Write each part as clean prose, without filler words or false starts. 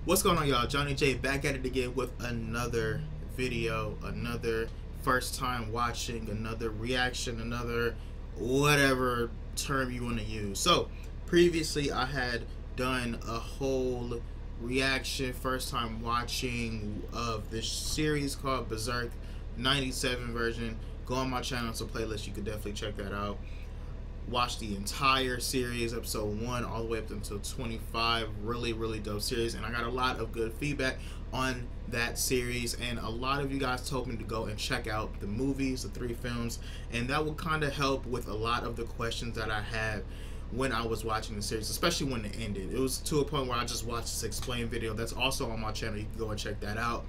What's going on, y'all? Johnny J back at it again with another video, another first time watching, another reaction, another whatever term you want to use. So previously I had done a whole reaction, first time watching of this series called Berserk 97 version. Go on my channel, it's a playlist, you could definitely check that out. Watch the entire series, episode 1 all the way up until 25. Really dope series, and I got a lot of good feedback on that series, and a lot of you guys told me to go and check out the movies, the 3 films, and that will kind of help with a lot of the questions that I had when I was watching the series, especially when it ended. It was to a point where I just watched this explain video that's also on my channel. You can go and check that out,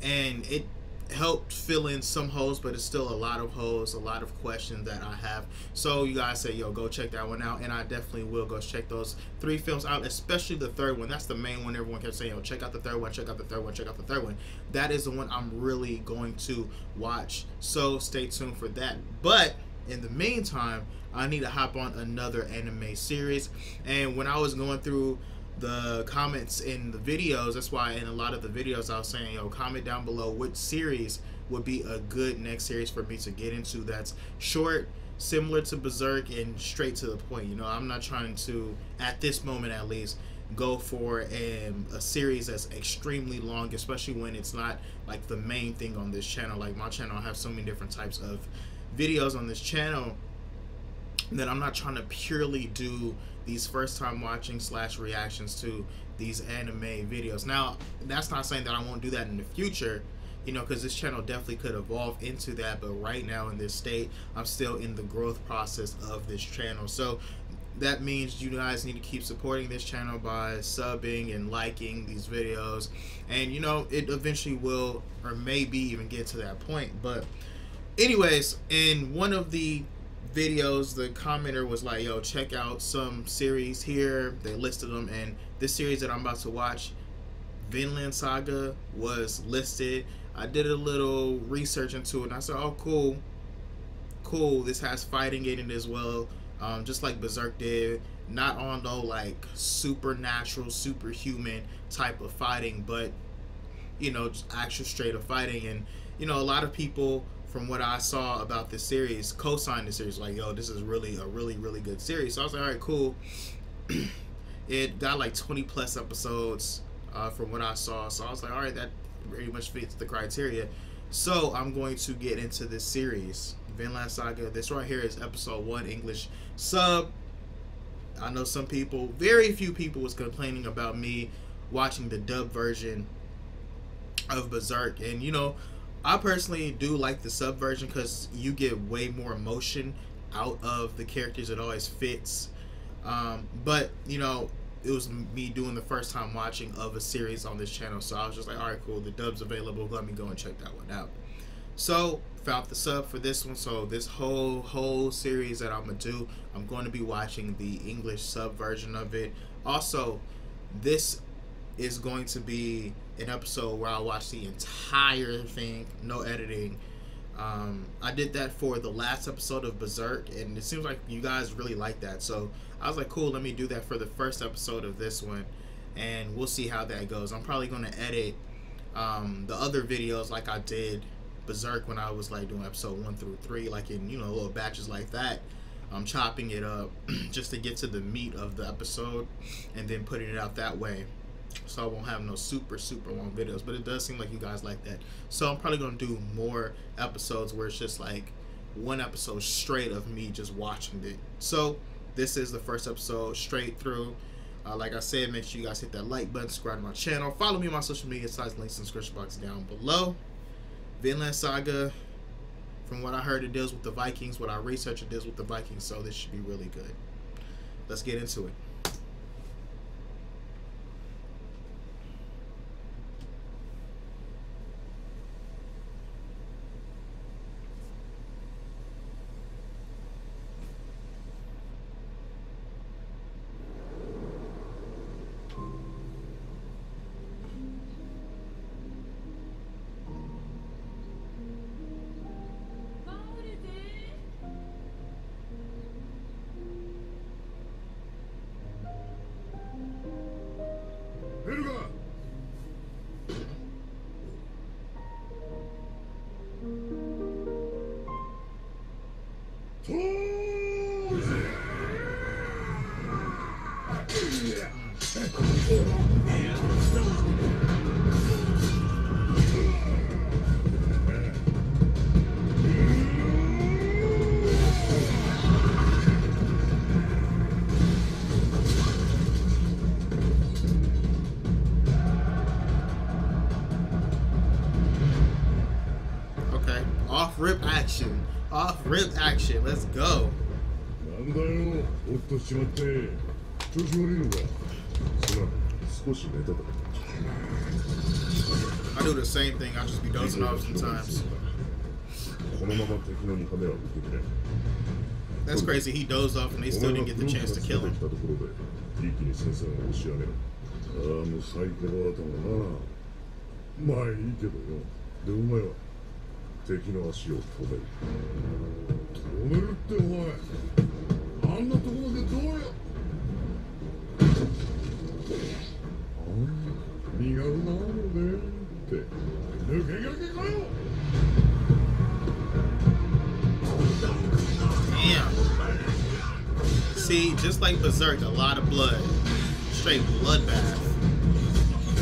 and it helped fill in some holes, but it's still a lot of holes, a lot of questions that I have. So you guys say, yo, go check that one out, and I definitely will go check those 3 films out, especially the 3rd one. That's the main one everyone kept saying, yo, check out the 3rd one, check out the 3rd one, check out the 3rd one. That is the one I'm really going to watch, so stay tuned for that. But in the meantime, I need to hop on another anime series, and when I was going through the comments in the videos, that's why in a lot of the videos I was saying, yo, comment down below which series would be a good next series for me to get into that's short, similar to Berserk, and straight to the point. You know, I'm not trying to, at this moment at least, go for a series that's extremely long, especially when it's not like the main thing on this channel. Like my channel, I have so many different types of videos on this channel that I'm not trying to purely do these first time watching / reactions to these anime videos. Now, that's not saying that I won't do that in the future, you know, because this channel definitely could evolve into that, but right now in this state, I'm still in the growth process of this channel. So that means you guys need to keep supporting this channel by subbing and liking these videos, and you know, it eventually will, or maybe even get to that point. But anyways, in one of the videos, the commenter was like, yo, check out some series here. They listed them, and this series that I'm about to watch, Vinland Saga, was listed. I did a little research into it, and I said, oh, cool, this has fighting in it as well, just like Berserk did. Not on no like supernatural, superhuman type of fighting, but you know, just actual straight up fighting. And you know, a lot of people, from what I saw about this series, co-signed the series, like, yo, this is really a really good series. So I was like, all right, cool. It got like 20+ episodes from what I saw. So I was like, all right, that pretty much fits the criteria. So I'm going to get into this series, Vinland Saga. This right here is episode 1, English sub. I know some people, very few people, was complaining about me watching the dub version of Berserk, and you know, I personally do like the sub version because you get way more emotion out of the characters. It always fits. But you know, it was me doing the first time watching of a series on this channel, so I was just like, all right, cool, the dub's available, let me go and check that one out. So found the sub for this one. So this whole series that I'm gonna do, I'm going to be watching the English sub version of it. Also, this is going to be an episode where I watch the entire thing, no editing. I did that for the last episode of Berserk, and it seems like you guys really like that. So I was like, cool, let me do that for the first episode of this one, and we'll see how that goes. I'm probably going to edit the other videos like I did Berserk when I was like doing episode 1 through 3, like in, you know, little batches like that. I'm chopping it up just to get to the meat of the episode, and then putting it out that way, so I won't have no super long videos. But it does seem like you guys like that, so I'm probably gonna do more episodes where it's just like one episode straight of me just watching it. So this is the first episode straight through. Like I said, make sure you guys hit that like button, subscribe to my channel, follow me on my social media sites, links in the description box down below. Vinland Saga, from what I heard, it deals with the Vikings. What I researched, it deals with the Vikings, so this should be really good. Let's get into it. Off rip action. Off rip action. Let's go. I do the same thing. I just be dozing off sometimes. That's crazy. He dozed off and they still didn't get the chance to kill him. Damn. See, just like Berserk, a lot of blood. Straight bloodbath.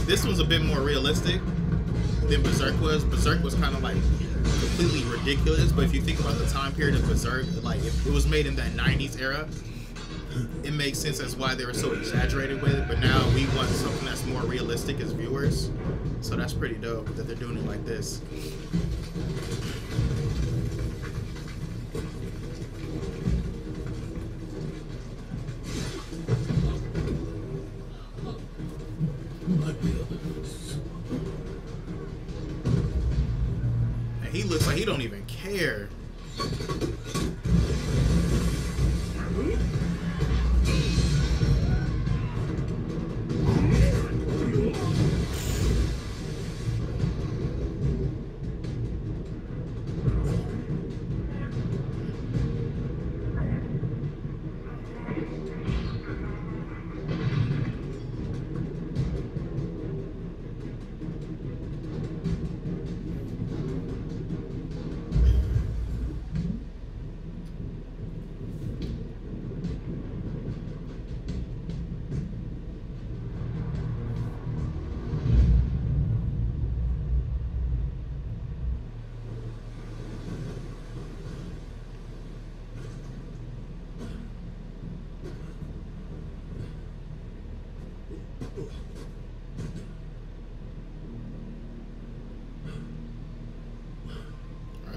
This one's a bit more realistic than Berserk was. Berserk was kind of like completely ridiculous, but if you think about the time period of Berserk, like if it was made in that 90s era, it makes sense as why they were so exaggerated with it. But now we want something that's more realistic as viewers, so that's pretty dope that they're doing it like this. And he looks like he don't even care.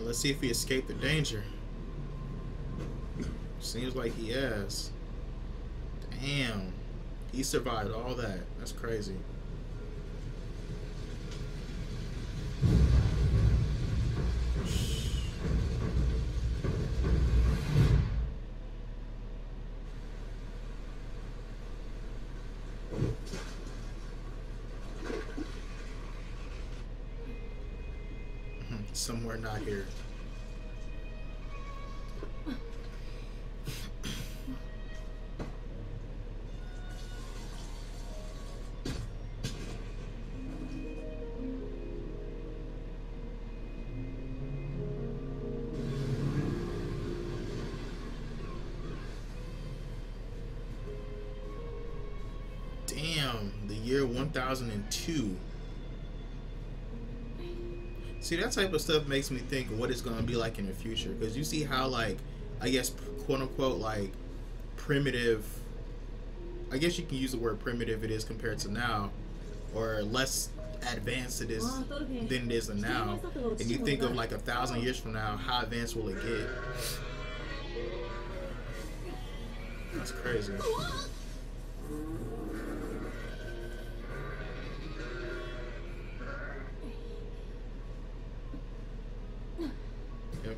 Let's see if he escaped the danger. Seems like he has. Damn. He survived all that. That's crazy. Somewhere not here. Damn, the year 1002. See, that type of stuff makes me think of what it's going to be like in the future. Because you see how, like, I guess, quote-unquote, like, primitive, I guess you can use the word primitive it is compared to now. Or less advanced it is than it is now. And you think of, like, 1,000 years from now, how advanced will it get? That's crazy.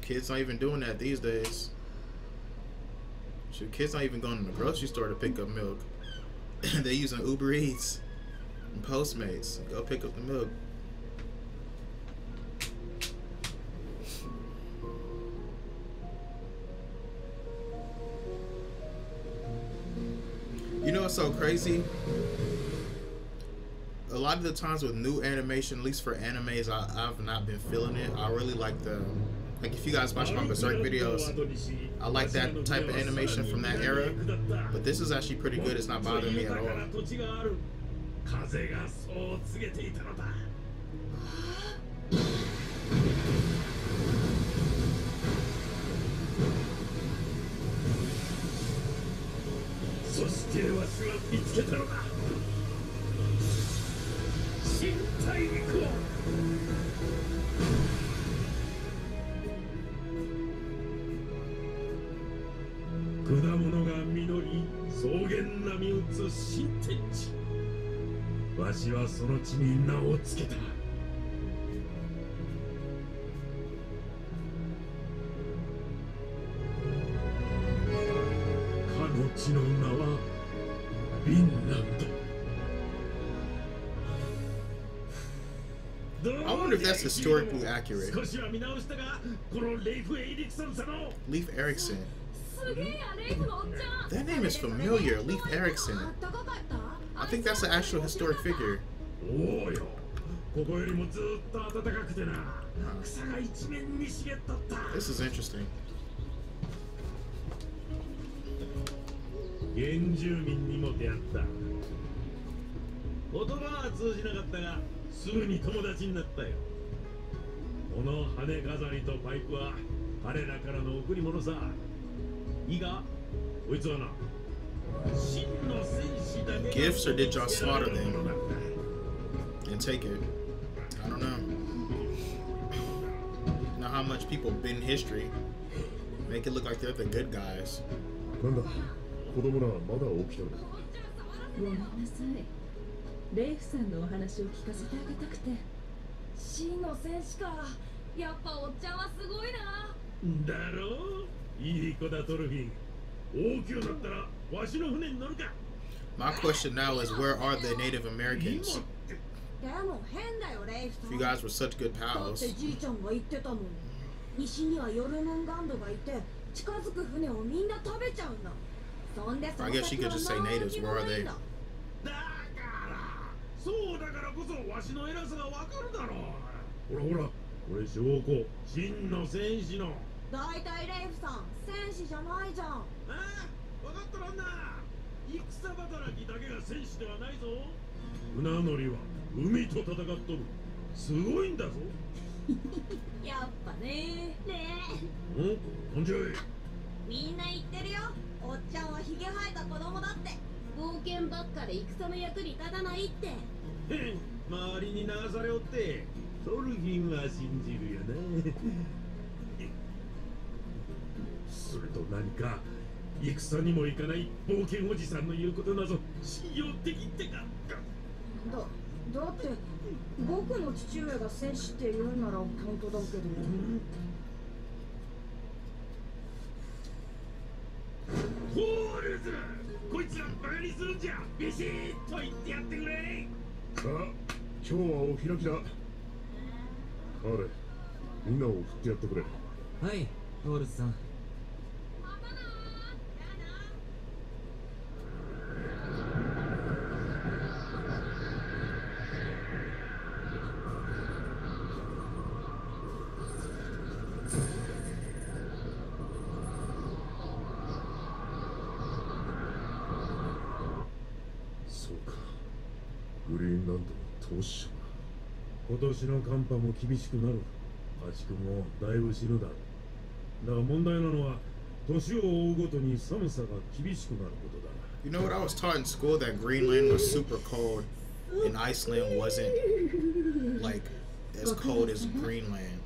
Kids not even doing that these days. Shoot, kids not even going to the grocery store to pick up milk. They're using Uber Eats and Postmates. Go pick up the milk. You know what's so crazy? A lot of the times with new animation, at least for animes, I've not been feeling it. I really like the... Like, if you guys watch my Berserk videos, I like that type of animation from that era. But this is actually pretty good. It's not bothering me at all. 物が実り草原波打つ新天地。わしはその地に名をつけた。かの地の名はヴィンランド。 I wonder if that's historically accurate. 少しは見直したが、このレイフ・エリクソン様を。 Leif Erikson. That name is familiar. Leif Erikson. I think that's an actual historic figure. おおよ。ここよりもずっと暖かくてな。草が一面に茂っとった。 This is interesting. 原住民にも出会った。言葉は通じなかったが、すぐに友達になったよ。この羽飾りとパイプは彼らからの贈り物さ。いいか、こいつはな、真の戦士だけ。 Gifts, or did y'all slaughter them and take it? I don't know. Know how much people bend history, make it look like they're the good guys. なんだ、子供らはまだ起きてる。ごめんなさい。レイフさんのお話を聞かせてあげたくて。真の戦士か。やっぱおっちゃんはすごいな。だろう。いい子だトルフィン。大きくなったらわしの船に乗るか。 My question now is, where are the Native Americans? でも変だよレイフさ If ん。 you guys were such good だっ pals. てじいちゃんが言ってたもん。西にはヨルムンガンドがいて近づく船をみんな食べちゃうんだ。そんでその I guess you could just say natives. Where are they? だからそうだからこそわしの偉さがわかるだろう。ほらほら、これ証拠。真の戦士の。だいたいレイフさん戦士じゃないじゃん。ああ、わかっとらんな。戦働きだけが戦士ではないぞ。船乗りは海と戦っとる。すごいんだぞ。やっぱね。ねん？なんじゃい。みんな言ってるよ。おっちゃんはヒゲ生えた子供だって。冒険ばっかで戦の役に立たないって。へん、周りに流されおってトルフィンは信じるよね。それと何か戦にも行かない冒険おじさんの言うことなぞ信用できってか。だって僕の父上が戦士って言うなら本当だけど。ホールズ、こいつらバカにするんじゃビシッと言ってやってくれ。さあ、今日はお開きだ。あれ、みんなを振ってやってくれ。はい、ホールズさん。グリーンランドの投資者だ。今年の寒波も厳しくなる。家畜もだいぶ死ぬだろう。だが問題なのは年を追うごとに寒さが厳しくなることだ。 You know what, I was taught in school that Greenland was super cold and Iceland wasn't like as cold as Greenland.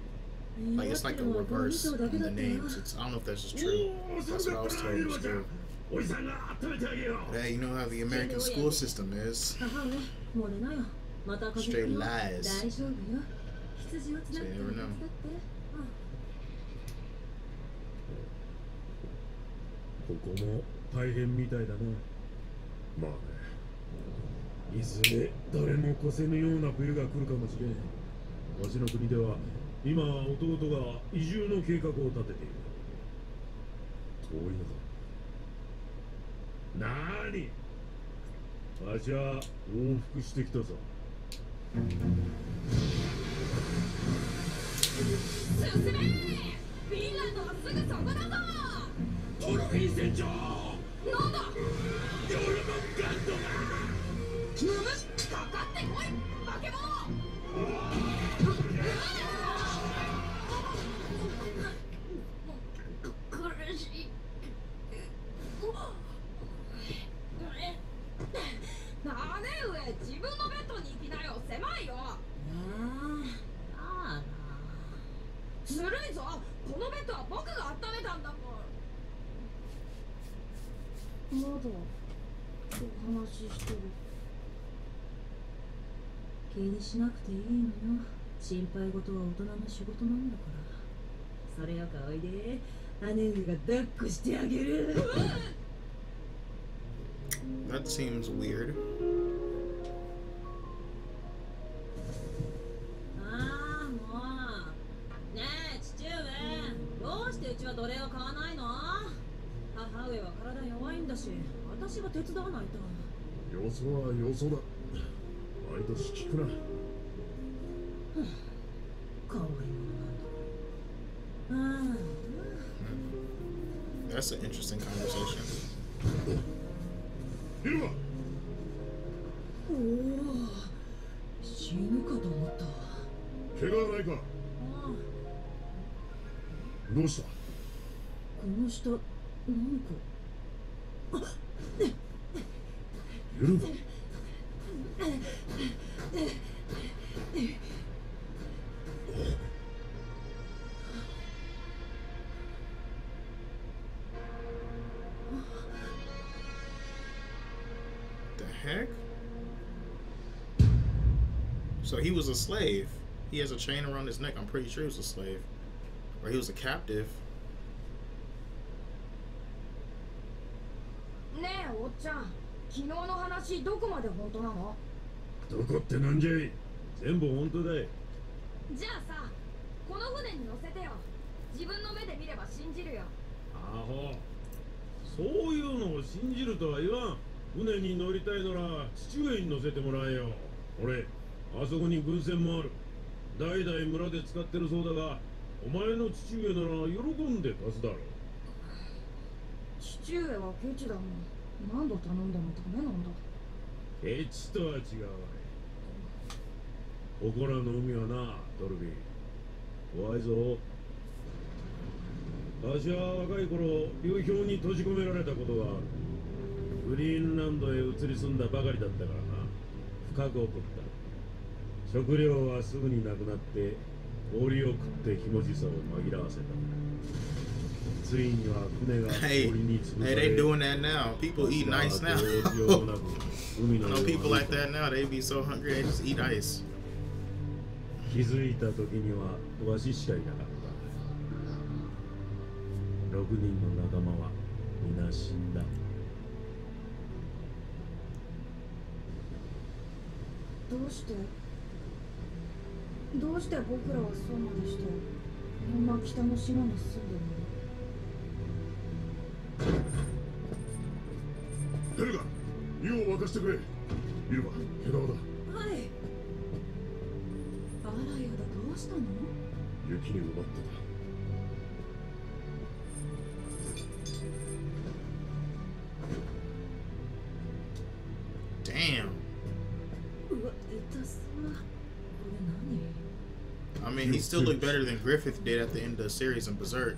Like it's like a reverse in the names. I don't know if that's just true. That's what I was told in school. But hey, you know how the American school system is. Straight lies. So you never know. ここも大変みたいだな。まあね。いずれ誰も越せぬような冬が来るかもしれん。わしの国では今弟が移住の計画を立てている。遠いのか。なーに。わしは往復してきたぞ。進め！フィンランドはすぐそこだぞ！トロフィー船長！なんだ！ヨルモンガンドが！むむ！かかってこい！化け物！苦しい。姉上、自分のベッドに行きなよ。狭いよ。ああ。ずるいぞ。このベッドは僕が温めたんだもん。だお話ししてる。気にしなくていいのよ。心配事は大人の仕事なんだから。それよかおいで。姉上が抱っこしてあげる。That seems weird. ああ、もう。ねえ、父上。どうしてうちは奴隷を買わないの？母上は体弱いんだし、私が手伝わないと。よそはよそだ。毎年聞くな。変わり者なんだ。ああ。That's an interesting conversation. いるわ。おお、死ぬかと思ったわ。怪我はないか。ああ、どうした？この下、なんか。いるわ。The heck? So he was a slave. He has a chain around his neck. I'm pretty sure he was a slave. Or he was a captive. ねえおっちゃん、昨日の話どこまで本当なの？どこってなんじゃい。全部本当だい。じゃあさ、この船に乗せてよ。自分の目で見れば信じるよ。アホ。そういうのを信じるとは言わん。船に乗りたいなら父上に乗せてもらえよ。俺、あそこに軍船もある。代々村で使ってるそうだが、お前の父上なら喜んで貸すだろう。父上はケチだもん。何度頼んでもダメなんだ。ケチとは違うわい。ここらの海はな、ドルビー。怖いぞ。わしは若い頃、流氷に閉じ込められたことがある。グリーンランドへ移り住んだばかりだったからな。深く送った。食料はすぐになくなって、氷を食ってひもじさを紛らわせた。ついには船が氷に潰され、Hey, they doing that now. People eat ice now. I know people like that now. They be so hungry they just eat ice. 気づいた時にはわししかいなかった。6人の仲間は皆死んだ。どうして僕らはそうまでしてこんな北の島に住んでるの？ヘルガ、湯を沸かしてくれ。イルバ、毛皮だ。はい。あらやだ、どうしたの？雪に埋まってた。Damn. うわ、痛そう。これ何？ I mean, he still looked better than Griffith did at the end of the series in Berserk.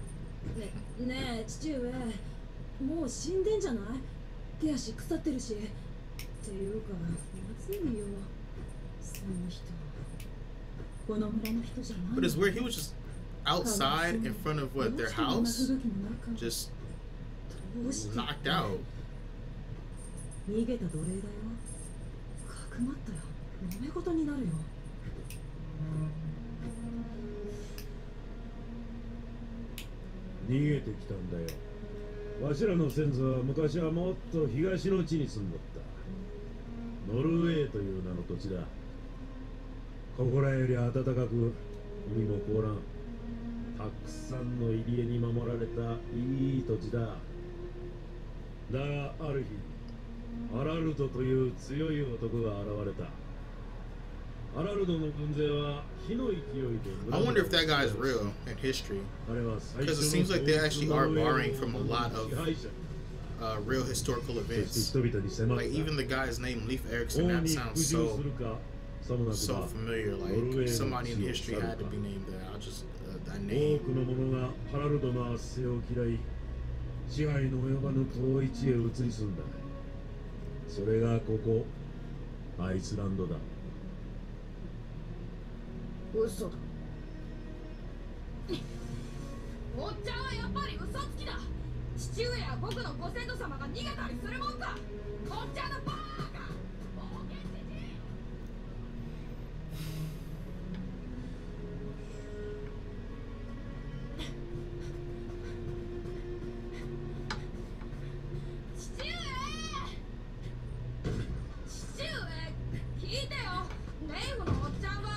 ねえ、父上。もう死んでんじゃない？手足腐ってるし。っていうか、まずいよ。その人。この村の人じゃない。But it's weird. He was just outside in front of what, their house? Just knocked out. 逃げた奴隷だよ。かくまったよ。揉め事になるよ。逃げてきたんだよ。わしらの先祖は昔はもっと東の地に住んどった。ノルウェーという名の土地だ。ここらより暖かく、海も凍らん。たくさんの入り江に守られたいい土地だ。だがある日、アラルドという強い男が現れた。アラルドの軍勢は火の勢いで。I wonder if that guy is real in history. Because it seems like they actually are borrowing from a lot of real historical events. Like even the guy's name, Leif Erikson, that sounds so familiar. Like somebody in history had to be named that. I'll just that name. 多くの者がハラルドの圧政を嫌い、支配の及ばぬ遠い地へ移り住んだ。それがここ、アイスランドだ。嘘だ。おっちゃんはやっぱり嘘つきだ。父上や僕のご先祖様が逃げたりするもんか。こっちゃのバーカ冒険じじい。父上聞いてよ。ネイフのおっちゃんが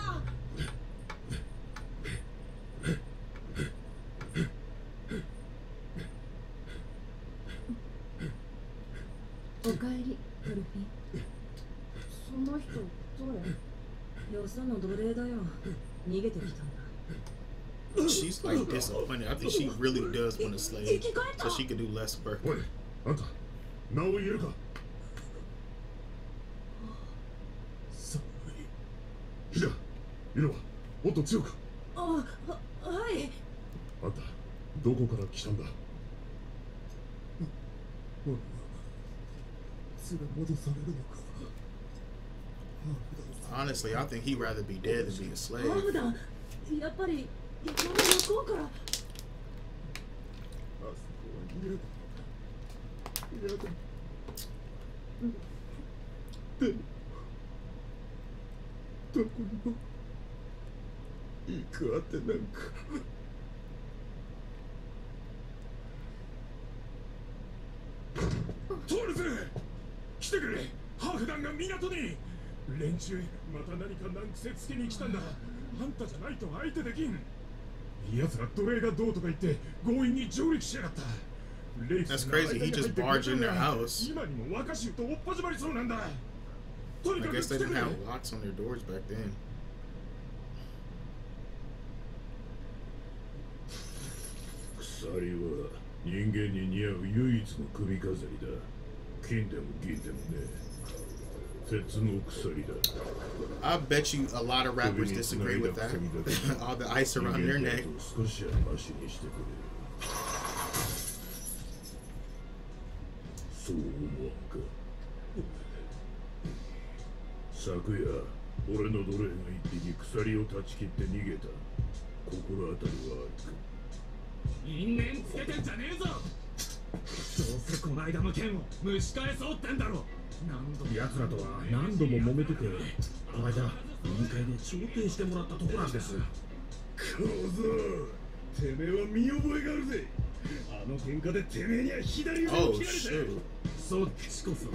おかえり、トルピン。その人誰？よその奴隷だよ。逃げてきたんだ。She's like disappointed. I think she really does want a slave, so she could do less work. おい、あんた、名を言えるか。寒い。いや、色はもっと強く。あ、はい。あんた、どこから来たんだ。俺は連れ戻されるのか。Honestly, I think he'd rather be dead than be a ハー slave. フだ。やっぱり山の向こうから。あそこは嫌だ。嫌だ。でも、どこにも行くあてなんか。トールズ、来てくれ。ハーフ団が港に。連中、また何か難癖つけに来たんだ。あんたじゃないと相手できん。奴ら奴隷がどうとか言って強引に上陸しやがった。That's crazy. He just barged in their house. 今にも若衆とおっぱじまりそうなんだ。とに I かく guess they 来て didn't くれ。 have locks on their doors back then. 鎖は人間に似合う唯一の首飾りだ。金でも銀でもね。鉄の鎖だ。I bet you a lot of rappers disagree with that. All the ice around their neck. 少しはマシにしてくれ。そう思わんか。昨夜、俺の奴隷が一匹鎖を断ち切って逃げた。心当たりはあるか。因縁つけてんじゃねえぞ。どうせこの間の件を蒸し返そうってんだろ。奴らとは何度も揉めてて、この間、委員会で調停してもらったとこなんです。小僧、てめえは見覚えがあるぜ。あの喧嘩でてめえには左腕を Oh 切られた。 shoot. そっちこそ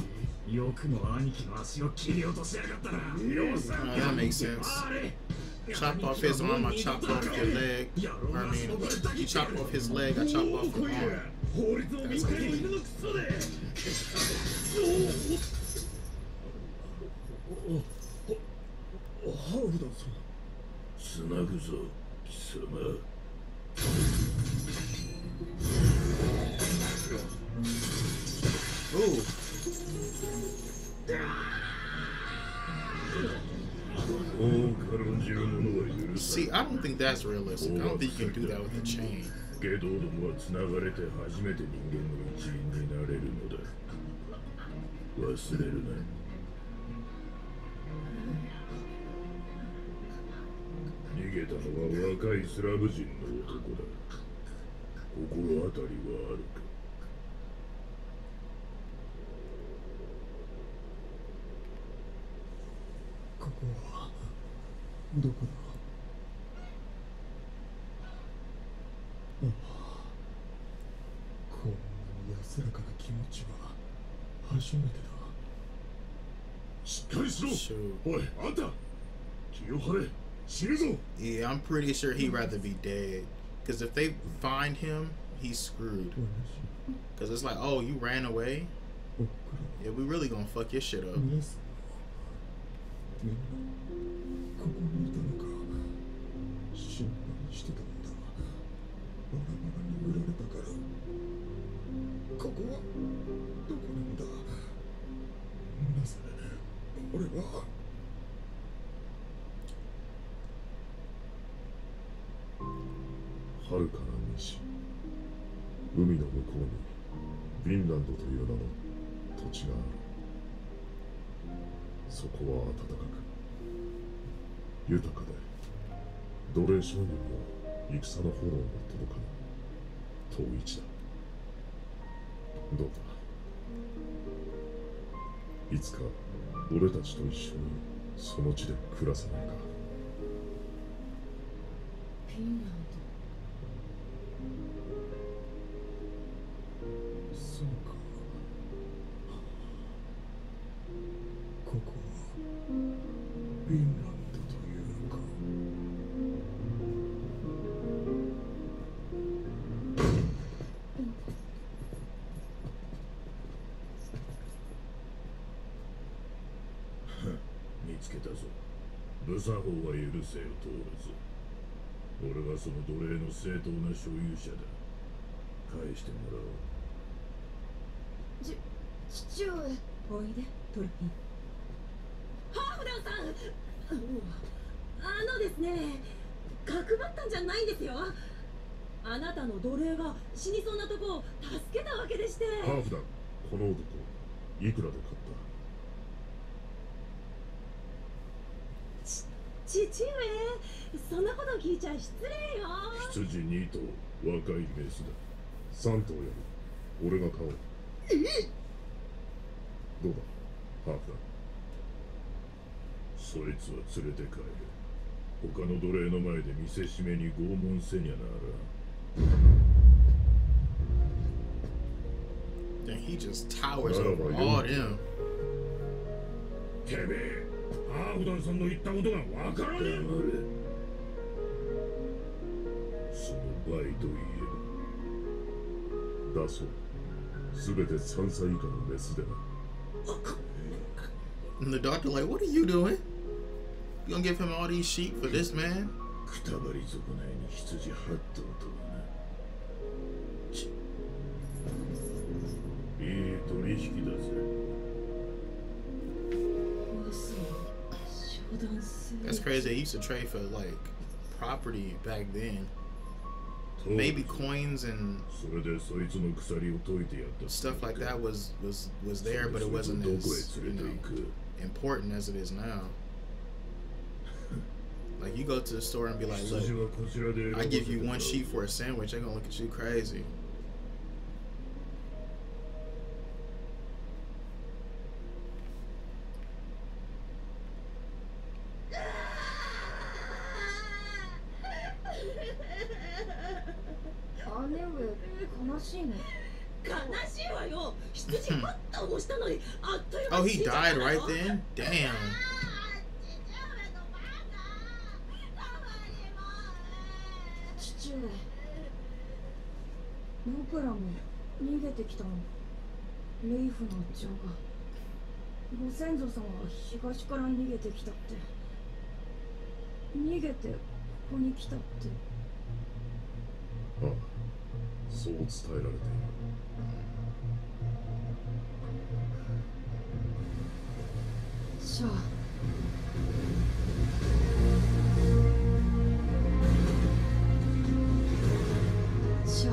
よくも兄貴の足を切り落としやがったな。That makes sense. Chop off his arm, I chop off your leg. I mean, you chop off his leg, I chop off your arm. 法律を見つける犬のクソで。ハーフだぞ。つなぐぞ、貴様。Ooh. See, I don't think that's realistic. I don't think you can do that with a chain. ゲドどもは繋がれて初めて人間の一員になれるのだ。忘れるな。逃げたのは若いスラブ人の男だ。心当たりはあるか。ここはどこだ。ああ、こんなに安らかな気持ちは初めてだ。しっかりしろ。 Shoot. おい、あんた気を張れ。死ぬぞ。 Yeah, I'm pretty sure he'd rather be dead. Because if they find him, he's screwed. Because it's like, oh, you ran away? Yeah, we really gonna fuck your shit up. みんなここにいたのか。心配してたんだ。バラバラに売られたから。ここはどこなんだ。なぜ俺は。遥かな西、海の向こうにヴィンランドという名の土地がある。そこは暖かく豊かで、奴隷商人も戦の炎が届かぬ遠い地だ。どうだ、いつか俺たちと一緒にその地で暮らせないか。フィンランそうか。ここはフィンランドというのか。見つけたぞ。無作法は許せよ、トールズ。俺はその奴隷の正当な所有者だ。返してもらおう。父上。ド。おいで、トルフィン。ハーフダンさん。ですね、角張ったんじゃないんですよ。あなたの奴隷が死にそうなとこを助けたわけでして。ハーフだ、この男いくらで買った？父上、そんなこと聞いちゃ失礼よ。羊2頭、若いメスだ。3頭やる。俺が買おう。どうだ、ハーフだ。そいつは連れて帰る。他の奴隷の前で見せしめに拷問せにゃなら。Then he just towers over all them. てめえ、ハーフダンさんの言ったことがわからねえ。その倍といだそう。すべて3歳以下のメスでな。And the doctor like, what are you doing? You gonna give him all these sheep for this man? くたばり損ないに羊8頭とはな。いい取引だぜ。That's crazy. They used to trade for like property back then. Maybe coins and stuff like that was there, but it wasn't as, you know, important as it is now. Like you go to the store and be like, look, I give you 1 sheep for a sandwich, they're gonna look at you crazy. Oh, he died right then? Damn. 父上、僕らも逃げてきたの。レイフの長が。ご先祖様は東から逃げてきたって。逃げてここに来たって。ああ、そう伝えられている。じゃあ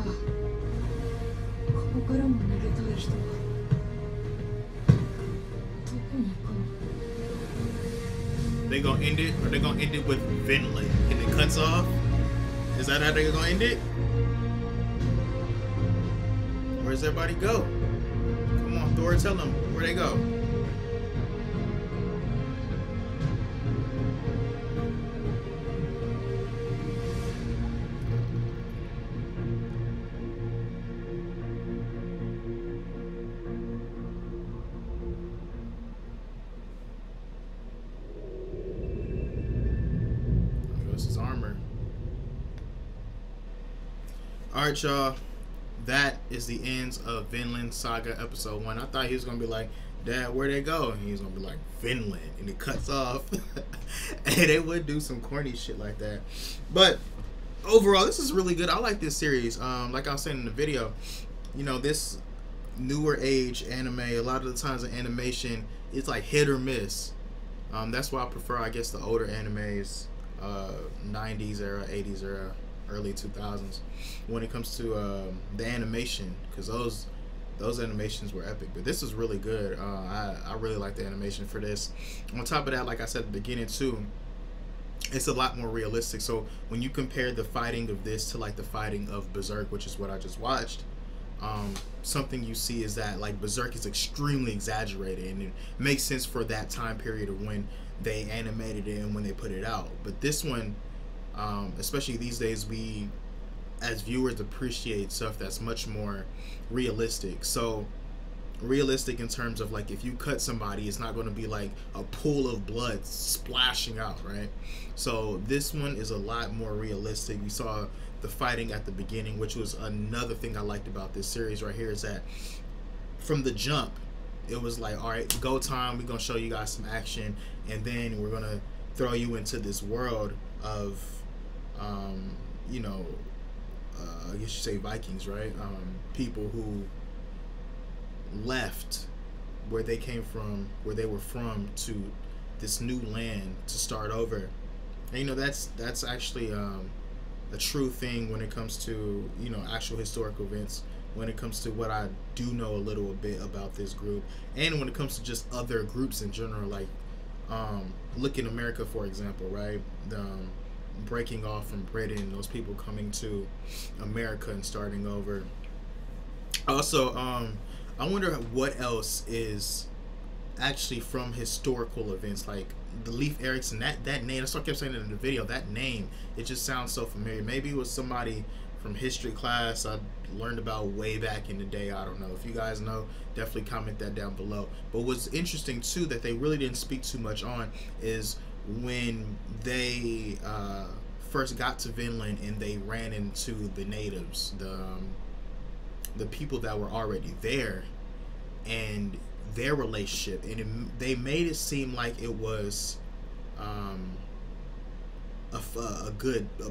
ここからも逃げたい人はどこに行くの？ They gonna end it, or they gonna end it with Vinland and it cuts off? Is that how they gonna end it? Where's everybody go? Come on, Thor, tell them where they go. Alright, y'all, that is the ends of Vinland Saga episode 1. I thought he was gonna be like, Dad, where'd they go? And he was gonna be like, Vinland, and it cuts off. And they would do some corny shit like that. But overall, this is really good. I like this series. Like I was saying in the video, you know, this newer age anime, a lot of the times in animation, it's like hit or miss. That's why I prefer, I guess, the older animes, 90s era, 80s era, early 2000s, when it comes to the animation, because those animations were epic. But this is really good. I really like the animation for this. On top of that, like I said at the beginning too, it's a lot more realistic. So when you compare the fighting of this to like the fighting of Berserk, which is what I just watched, something you see is that like Berserk is extremely exaggerated, and it makes sense for that time period of when they animated it and when they put it out. But this one, especially these days, we as viewers appreciate stuff that's much more realistic. So realistic in terms of like, if you cut somebody, it's not going to be like a pool of blood splashing out, right? So this one is a lot more realistic. We saw the fighting at the beginning, which was another thing I liked about this series right here, is that from the jump it was like, all right, go time, we're gonna show you guys some action, and then we're gonna throw you into this world of you know, I guess you say Vikings, right? People who left where they came from, where they were from, to this new land to start over. And you know, that's actually a true thing when it comes to, you know, actual historical events, when it comes to what I do know a little bit about this group, and when it comes to just other groups in general. Like look in America, for example, right? The breaking off from Britain, those people coming to America and starting over. Also, I wonder what else is actually from historical events, like the Leif Erikson, that name, that's what I kept saying in the video, that name, it just sounds so familiar. Maybe it was somebody from history class I learned about way back in the day. I don't know. If you guys know, definitely comment that down below. But what's interesting too that they really didn't speak too much on is when they first got to Vinland and they ran into the natives, the people that were already there, and their relationship, and they made it seem like it was a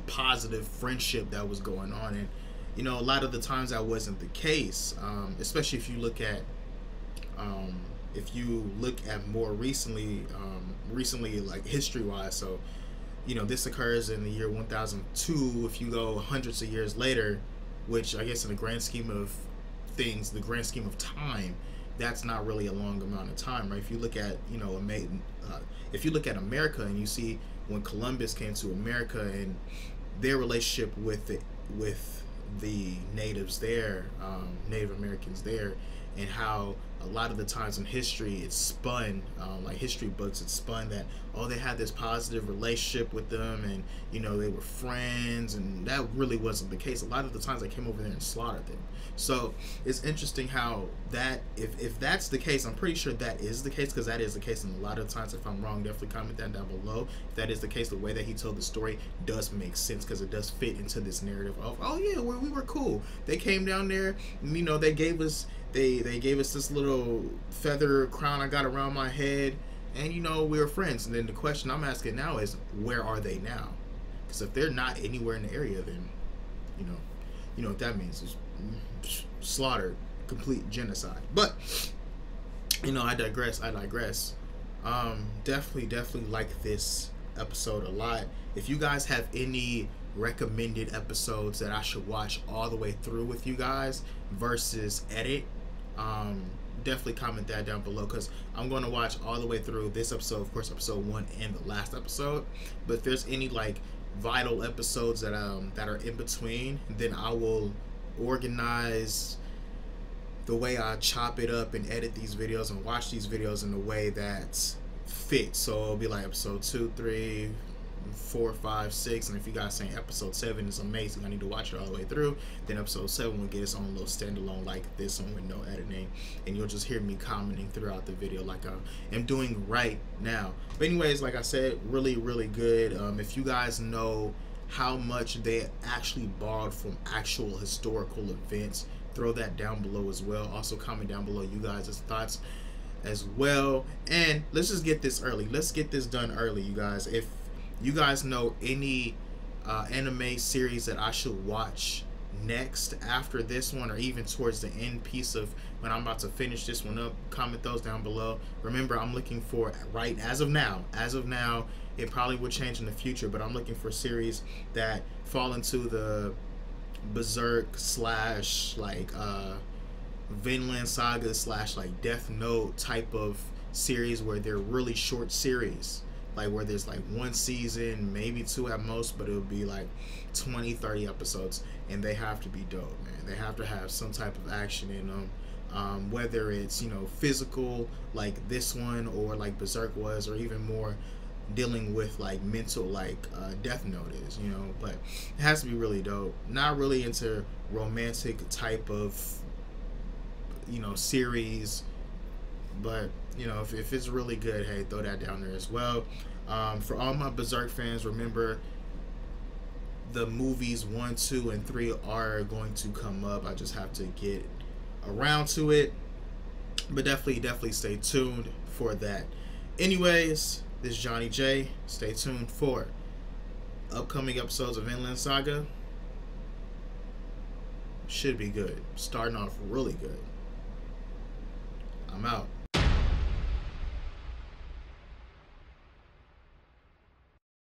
positive friendship that was going on. And you know, a lot of the times that wasn't the case, especially if you look at more recently, like history wise. So you know, this occurs in the year 1002. If you go hundreds of years later, which I guess in the grand scheme of things, the grand scheme of time, that's not really a long amount of time, right? If you look at, you know, if you look at America and you see when Columbus came to America and their relationship with the natives there, Native Americans there, and how a lot of the times in history it's spun, like history books, it's spun that, oh, they had this positive relationship with them, and you know, they were friends, and that really wasn't the case. A lot of the times they came over there and slaughtered them. So it's interesting how that, if that's the case, I'm pretty sure that is the case, because that is the case. And a lot of times, if I'm wrong, definitely comment that down below. If that is the case, the way that he told the story does make sense, because it does fit into this narrative of, oh yeah, we were cool. They came down there, and, you know, they gave us this little feather crown I got around my head, and you know, we were friends. And then the question I'm asking now is, where are they now? Because if they're not anywhere in the area, then you know what that means is slaughter, complete genocide. But you know, I digress. Definitely like this episode a lot. If you guys have any recommended episodes that I should watch all the way through with you guys versus edit, definitely comment that down below, because I'm going to watch all the way through this episode, of course, episode 1 and the last episode. But if there's any like vital episodes that are in between, then I will organize the way I chop it up and edit these videos and watch these videos in a way that fits. So it'll be like episode 2, 3, 4, 5, 6, and if you guys saying episode 7 is amazing, I need to watch it all the way through, then episode 7 will get its own little standalone like this one with no editing, and you'll just hear me commenting throughout the video like I am doing right now. But anyways, like I said, really good. If you guys know how much they actually borrowed from actual historical events, throw that down below as well. Also comment down below you guys' thoughts as well, and let's just get this early. Let's get this done early, you guys. If you guys know any anime series that I should watch next after this one, or even towards the end piece of when I'm about to finish this one up, comment those down below. Remember, I'm looking for, right as of now, it probably will change in the future, but I'm looking for series that fall into the Berserk / like Vinland Saga / like Death Note type of series, where they're really short series. like where there's like one season, maybe two at most, but it'll be like 20-30 episodes, and they have to be dope, man. They have to have some type of action in them, whether it's, you know, physical like this one, or like Berserk was, or even more dealing with like mental, like Death Note is, you know. But it has to be really dope. Not really into romantic type of, you know, series, but you know, if it's really good, hey, throw that down there as well. For all my Berserk fans, remember the movies 1, 2, and 3 are going to come up. I just have to get around to it, but definitely stay tuned for that. Anyways, this is Johnny J. Stay tuned for upcoming episodes of Vinland Saga. Should be good. Starting off really good. I'm out.